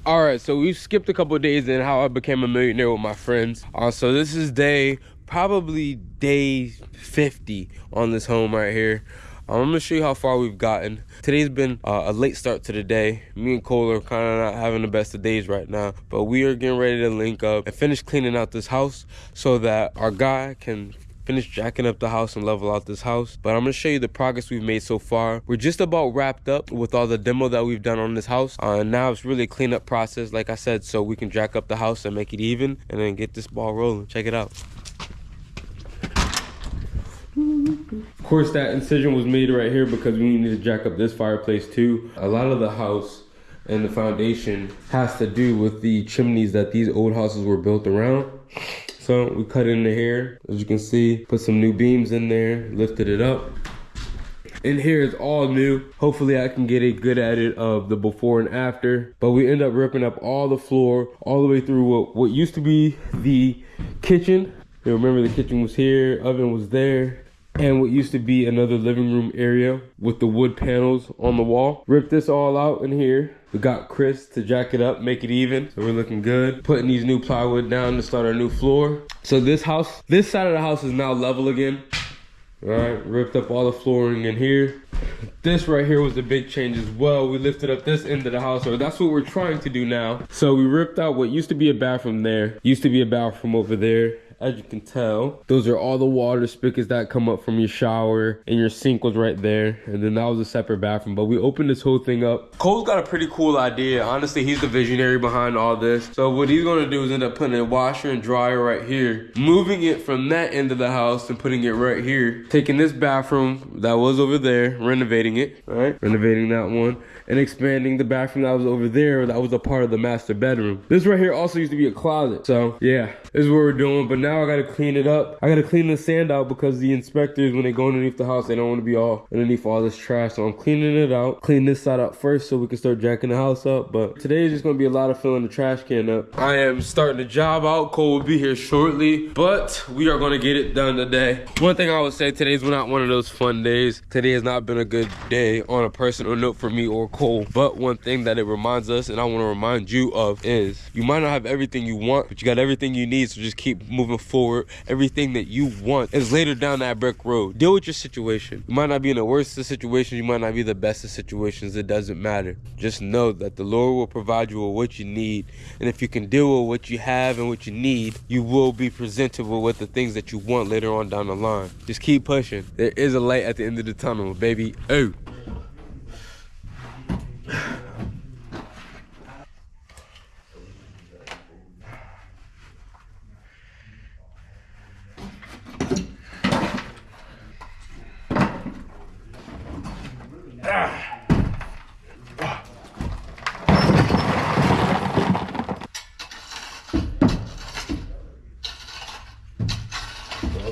All right, so we skipped a couple of days in how I became a millionaire with my friends. So this is probably day 50 on this home right here. I'm gonna show you how far we've gotten. Today's been a late start to the day. Me and Cole are kind of not having the best of days right now, but we are getting ready to link up and finish cleaning out this house so that our guy can finish jacking up the house and level out this house. But I'm gonna show you the progress we've made so far. We're just about wrapped up with all the demo that we've done on this house. And now it's really a cleanup process, like I said, so we can jack up the house and make it even and then get this ball rolling. Check it out. Of course, that incision was made right here because we need to jack up this fireplace too. A lot of the house and the foundation has to do with the chimneys that these old houses were built around. So we cut into here, as you can see, put some new beams in there, lifted it up. In here is all new. Hopefully I can get a good edit of the before and after. But we end up ripping up all the floor, all the way through what used to be the kitchen. You remember the kitchen was here, oven was there. And what used to be another living room area with the wood panels on the wall. Ripped this all out in here. We got Chris to jack it up, make it even. So we're looking good. Putting these new plywood down to start our new floor. So this side of the house is now level again. All right, ripped up all the flooring in here. This right here was a big change as well. We lifted up this end of the house, or that's what we're trying to do now. So we ripped out what used to be a bathroom there. Used to be a bathroom over there. As you can tell, those are all the water spigots that come up from your shower, and your sink was right there. And then that was a separate bathroom, but we opened this whole thing up. Cole's got a pretty cool idea. Honestly, he's the visionary behind all this. So what he's gonna do is end up putting a washer and dryer right here, moving it from that end of the house and putting it right here. Taking this bathroom that was over there, renovating it, right? Renovating that one, and expanding the bathroom that was over there that was a part of the master bedroom. This right here also used to be a closet. So yeah, this is what we're doing. But now I gotta clean it up. I gotta clean the sand out because the inspectors, when they go underneath the house, they don't want to be all underneath all this trash. So I'm cleaning it out. Clean this side up first so we can start jacking the house up. But today is just gonna be a lot of filling the trash can up. I am starting the job out. Cole will be here shortly, but we are gonna get it done today. One thing I would say, today's not one of those fun days. Today has not been a good day on a personal note for me or Cole. But one thing that it reminds us, and I want to remind you of, is you might not have everything you want, but you got everything you need. So just keep moving forward. Everything that you want is later down that brick road. Deal with your situation. You might not be in the worst of situations, you might not be the best of situations. It doesn't matter. Just know that the Lord will provide you with what you need, and if you can deal with what you have and what you need, you will be presentable with the things that you want later on down the line. Just keep pushing. There is a light at the end of the tunnel, baby. Oh.